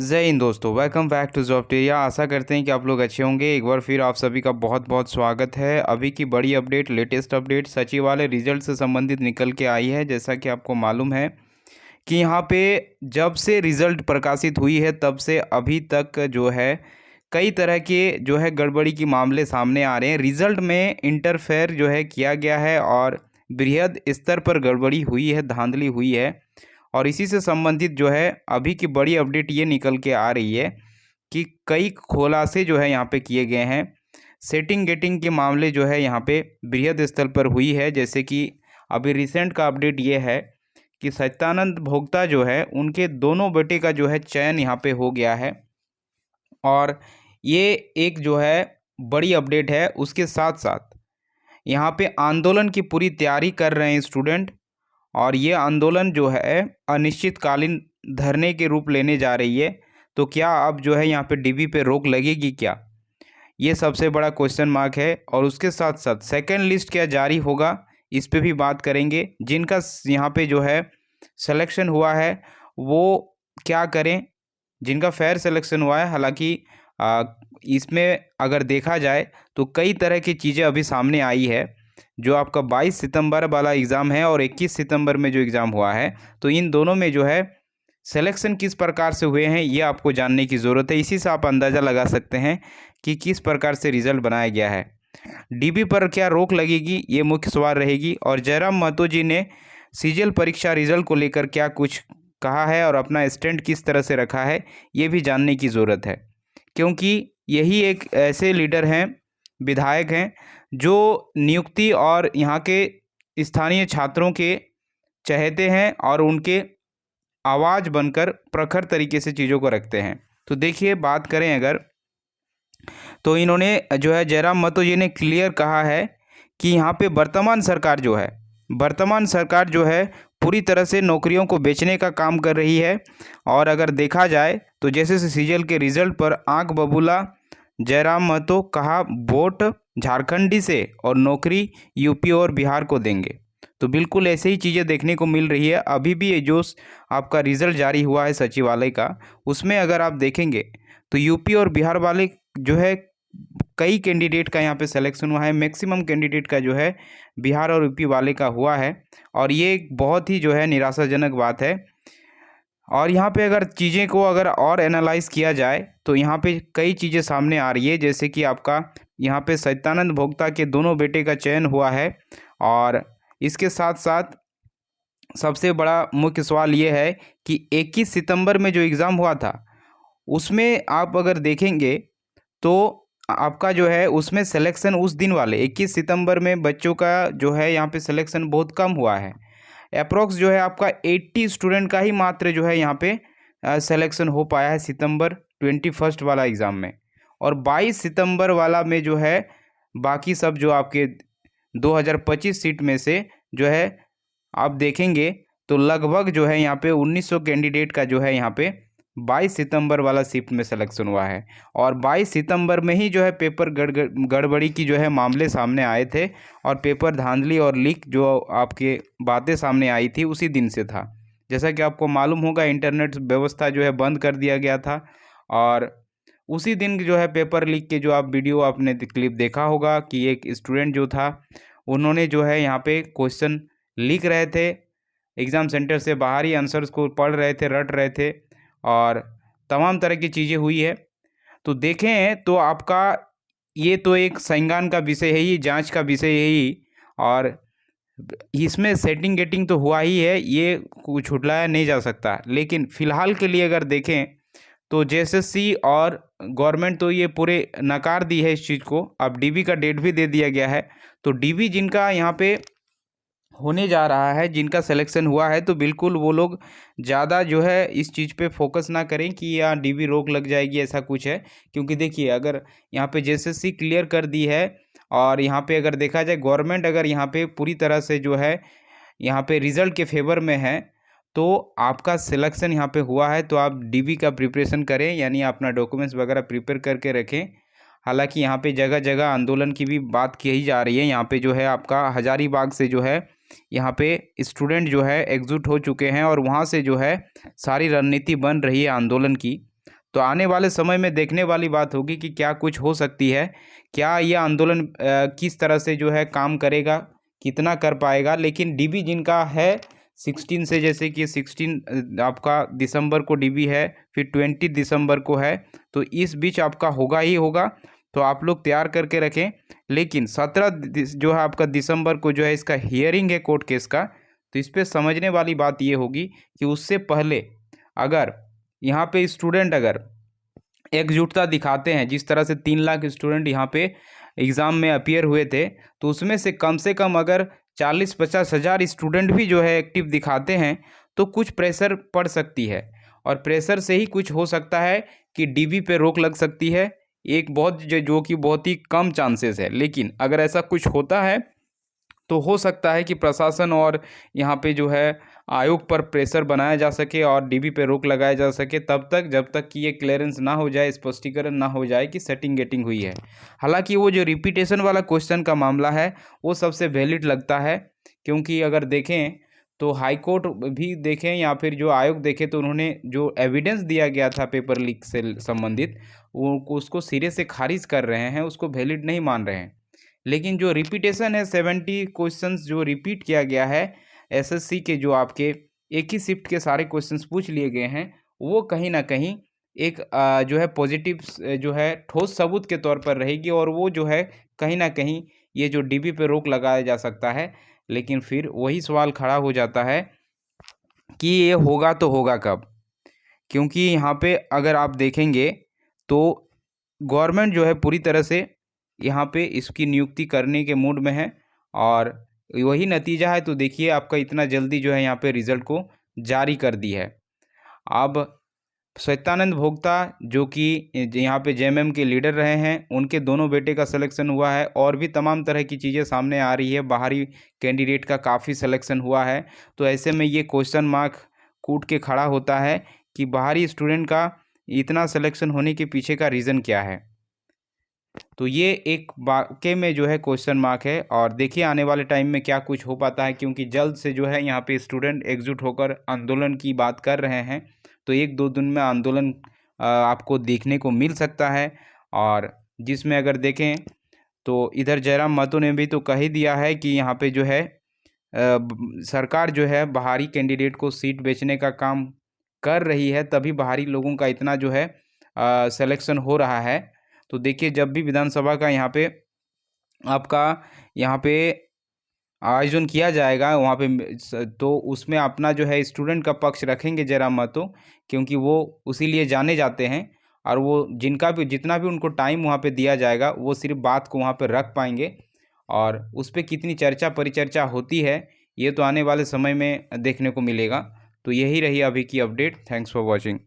जय हिंद दोस्तों, welcome back to जॉब्टेरिया। आशा करते हैं कि आप लोग अच्छे होंगे। एक बार फिर आप सभी का बहुत बहुत स्वागत है। अभी की बड़ी अपडेट, लेटेस्ट अपडेट सचिवालय रिजल्ट से संबंधित निकल के आई है। जैसा कि आपको मालूम है कि यहाँ पे जब से रिज़ल्ट प्रकाशित हुई है तब से अभी तक जो है कई तरह के जो है गड़बड़ी के मामले सामने आ रहे हैं। रिज़ल्ट में इंटरफेयर जो है किया गया है और बृहद स्तर पर गड़बड़ी हुई है, धांधली हुई है। और इसी से संबंधित जो है अभी की बड़ी अपडेट ये निकल के आ रही है कि कई खुलासे जो है यहाँ पे किए गए हैं। सेटिंग गेटिंग के मामले जो है यहाँ पे बृहद स्तर पर हुई है। जैसे कि अभी रिसेंट का अपडेट ये है कि सत्यानंद भोक्ता जो है उनके दोनों बेटे का जो है चयन यहाँ पे हो गया है। और ये एक जो है बड़ी अपडेट है। उसके साथ साथ यहाँ पे आंदोलन की पूरी तैयारी कर रहे हैं स्टूडेंट। और ये आंदोलन जो है अनिश्चितकालीन धरने के रूप लेने जा रही है। तो क्या अब जो है यहाँ पे डीबी पे रोक लगेगी क्या? ये सबसे बड़ा क्वेश्चन मार्क है। और उसके साथ साथ सेकंड लिस्ट क्या जारी होगा, इस पे भी बात करेंगे। जिनका यहाँ पे जो है सिलेक्शन हुआ है वो क्या करें, जिनका फेयर सिलेक्शन हुआ है। हालांकि इसमें अगर देखा जाए तो कई तरह की चीज़ें अभी सामने आई है। जो आपका 22 सितंबर वाला एग्ज़ाम है और 21 सितंबर में जो एग्ज़ाम हुआ है, तो इन दोनों में जो है सिलेक्शन किस प्रकार से हुए हैं ये आपको जानने की ज़रूरत है। इसी से आप अंदाज़ा लगा सकते हैं कि किस प्रकार से रिज़ल्ट बनाया गया है। डीबी पर क्या रोक लगेगी, ये मुख्य सवाल रहेगी। और जयराम महतो जी ने सीजीएल परीक्षा रिजल्ट को लेकर क्या कुछ कहा है और अपना स्टैंड किस तरह से रखा है, ये भी जानने की ज़रूरत है। क्योंकि यही एक ऐसे लीडर हैं, विधायक हैं, जो नियुक्ति और यहाँ के स्थानीय छात्रों के चहेते हैं और उनके आवाज़ बनकर प्रखर तरीके से चीज़ों को रखते हैं। तो देखिए, बात करें अगर, तो इन्होंने जो है जयराम महतो जी ने क्लियर कहा है कि यहाँ पे वर्तमान सरकार जो है पूरी तरह से नौकरियों को बेचने का काम कर रही है। और अगर देखा जाए तो जैसे सीजीएल के रिजल्ट पर आंख बबूला जयराम महतो, कहा वोट झारखंडी से और नौकरी यूपी और बिहार को देंगे। तो बिल्कुल ऐसे ही चीज़ें देखने को मिल रही है। अभी भी ये जो आपका रिज़ल्ट जारी हुआ है सचिवालय का, उसमें अगर आप देखेंगे तो यूपी और बिहार वाले जो है कई कैंडिडेट का यहाँ पे सिलेक्शन हुआ है। मैक्सिमम कैंडिडेट का जो है बिहार और यूपी वाले का हुआ है। और ये एक बहुत ही जो है निराशाजनक बात है। और यहाँ पे अगर चीज़ें को अगर और एनालाइज किया जाए तो यहाँ पे कई चीज़ें सामने आ रही है। जैसे कि आपका यहाँ पे सत्यानंद भोक्ता के दोनों बेटे का चयन हुआ है। और इसके साथ साथ सबसे बड़ा मुख्य सवाल ये है कि 21 सितंबर में जो एग्ज़ाम हुआ था उसमें आप अगर देखेंगे तो आपका जो है उसमें सिलेक्शन उस दिन वाले 21 सितंबर में बच्चों का जो है यहाँ पे सिलेक्शन बहुत कम हुआ है। अप्रोक्स जो है आपका 80 स्टूडेंट का ही मात्र जो है यहाँ पे सिलेक्शन हो पाया है सितंबर 21 वाला एग्ज़ाम में। और 22 सितंबर वाला में जो है बाकी सब जो आपके 2025 सीट में से जो है आप देखेंगे तो लगभग जो है यहाँ पे 1900 कैंडिडेट का जो है यहाँ पे 22 सितंबर वाला शिफ्ट में सिलेक्शन हुआ है। और 22 सितंबर में ही जो है पेपर गड़बड़ी की जो है मामले सामने आए थे। और पेपर धांधली और लीक जो आपके बातें सामने आई थी उसी दिन से था। जैसा कि आपको मालूम होगा, इंटरनेट व्यवस्था जो है बंद कर दिया गया था। और उसी दिन जो है पेपर लीक के जो आप वीडियो आपने क्लिप देखा होगा कि एक स्टूडेंट जो था उन्होंने जो है यहाँ पे क्वेश्चन लिख रहे थे, एग्ज़ाम सेंटर से बाहर ही आंसर्स को पढ़ रहे थे, रट रहे थे और तमाम तरह की चीज़ें हुई है। तो देखें तो आपका ये तो एक संज्ञान का विषय है ही, जांच का विषय है ही। और इसमें सेटिंग गेटिंग तो हुआ ही है, ये कुछ छुटलाया नहीं जा सकता। लेकिन फ़िलहाल के लिए अगर देखें तो जेएसएससी और गवर्नमेंट तो ये पूरे नकार दी है इस चीज़ को। अब डीबी का डेट भी दे दिया गया है। तो डीबी जिनका यहाँ पे होने जा रहा है, जिनका सिलेक्शन हुआ है, तो बिल्कुल वो लोग ज़्यादा जो है इस चीज़ पे फोकस ना करें कि यहाँ डीबी रोक लग जाएगी, ऐसा कुछ है। क्योंकि देखिए, अगर यहाँ पे जेएसएससी क्लियर कर दी है और यहाँ पे अगर देखा जाए गवर्नमेंट अगर यहाँ पे पूरी तरह से जो है यहाँ पे रिज़ल्ट के फेवर में है, तो आपका सिलेक्शन यहाँ पे हुआ है तो आप डीबी का प्रिपरेशन करें, यानी अपना डॉक्यूमेंट्स वगैरह प्रिपेयर करके रखें। हालांकि यहाँ पे जगह जगह आंदोलन की भी बात की जा रही है। यहाँ पे जो है आपका हजारीबाग से जो है यहाँ पे स्टूडेंट जो है एकजुट हो चुके हैं और वहाँ से जो है सारी रणनीति बन रही है आंदोलन की। तो आने वाले समय में देखने वाली बात होगी कि क्या कुछ हो सकती है, क्या यह आंदोलन किस तरह से जो है काम करेगा, कितना कर पाएगा। लेकिन डीबी जिनका है 16 से, जैसे कि 16 आपका दिसंबर को डीबी है, फिर 20 दिसंबर को है, तो इस बीच आपका होगा ही होगा। तो आप लोग तैयार करके रखें। लेकिन 17 जो है आपका दिसंबर को जो है इसका हियरिंग है कोर्ट केस का। तो इस पर समझने वाली बात ये होगी कि उससे पहले अगर यहाँ पे स्टूडेंट अगर एकजुटता दिखाते हैं, जिस तरह से 3 लाख स्टूडेंट यहाँ पे एग्ज़ाम में अपीयर हुए थे, तो उसमें से कम अगर 40-50 हज़ार स्टूडेंट भी जो है एक्टिव दिखाते हैं, तो कुछ प्रेशर पड़ सकती है। और प्रेशर से ही कुछ हो सकता है कि डीबी पे रोक लग सकती है। एक बहुत जो कि बहुत ही कम चांसेस है, लेकिन अगर ऐसा कुछ होता है तो हो सकता है कि प्रशासन और यहाँ पे जो है आयोग पर प्रेशर बनाया जा सके और डीबी पे रोक लगाया जा सके, तब तक जब तक कि ये क्लियरेंस ना हो जाए, स्पष्टीकरण ना हो जाए कि सेटिंग गेटिंग हुई है। हालांकि वो जो रिपीटेशन वाला क्वेश्चन का मामला है वो सबसे वैलिड लगता है, क्योंकि अगर देखें तो हाई कोर्ट भी देखें या फिर जो आयोग देखे, तो उन्होंने जो एविडेंस दिया गया था पेपर लीक से संबंधित, वो उसको सिरे से खारिज कर रहे हैं, उसको वैलिड नहीं मान रहे हैं। लेकिन जो रिपीटेशन है, 70 क्वेश्चंस जो रिपीट किया गया है एसएससी के, जो आपके एक ही शिफ्ट के सारे क्वेश्चंस पूछ लिए गए हैं, वो कहीं ना कहीं एक जो है पॉजिटिव जो है ठोस सबूत के तौर पर रहेगी, और वो जो है कहीं ना कहीं ये जो डीबी पे रोक लगाया जा सकता है। लेकिन फिर वही सवाल खड़ा हो जाता है कि ये होगा तो होगा कब, क्योंकि यहाँ पे अगर आप देखेंगे तो गवर्नमेंट जो है पूरी तरह से यहाँ पे इसकी नियुक्ति करने के मूड में है, और वही नतीजा है। तो देखिए आपका इतना जल्दी जो है यहाँ पे रिज़ल्ट को जारी कर दी है। अब सत्यानंद भोक्ता जो कि यहाँ पे जेएमएम के लीडर रहे हैं, उनके दोनों बेटे का सिलेक्शन हुआ है, और भी तमाम तरह की चीज़ें सामने आ रही है। बाहरी कैंडिडेट का काफ़ी सिलेक्शन हुआ है। तो ऐसे में ये क्वेश्चन मार्क कूट के खड़ा होता है कि बाहरी स्टूडेंट का इतना सिलेक्शन होने के पीछे का रीज़न क्या है। तो ये एक वाकई में जो है क्वेश्चन मार्क है, और देखिए आने वाले टाइम में क्या कुछ हो पाता है, क्योंकि जल्द से जो है यहाँ पे स्टूडेंट एकजुट होकर आंदोलन की बात कर रहे हैं। तो 1-2 दिन में आंदोलन आपको देखने को मिल सकता है। और जिसमें अगर देखें तो इधर जयराम महतो ने भी तो कह ही दिया है कि यहाँ पे जो है सरकार जो है बाहरी कैंडिडेट को सीट बेचने का काम कर रही है, तभी बाहरी लोगों का इतना जो है सिलेक्शन हो रहा है। तो देखिए जब भी विधानसभा का यहाँ पे आपका यहाँ पे आयोजन किया जाएगा वहाँ पे, तो उसमें अपना जो है स्टूडेंट का पक्ष रखेंगे जयराम महतो, क्योंकि वो उसी लिए जाने जाते हैं। और वो जितना भी उनको टाइम वहाँ पे दिया जाएगा, वो सिर्फ बात को वहाँ पे रख पाएंगे। और उस पर कितनी चर्चा परिचर्चा होती है, ये तो आने वाले समय में देखने को मिलेगा। तो यही रही अभी की अपडेट। Thanks for watching.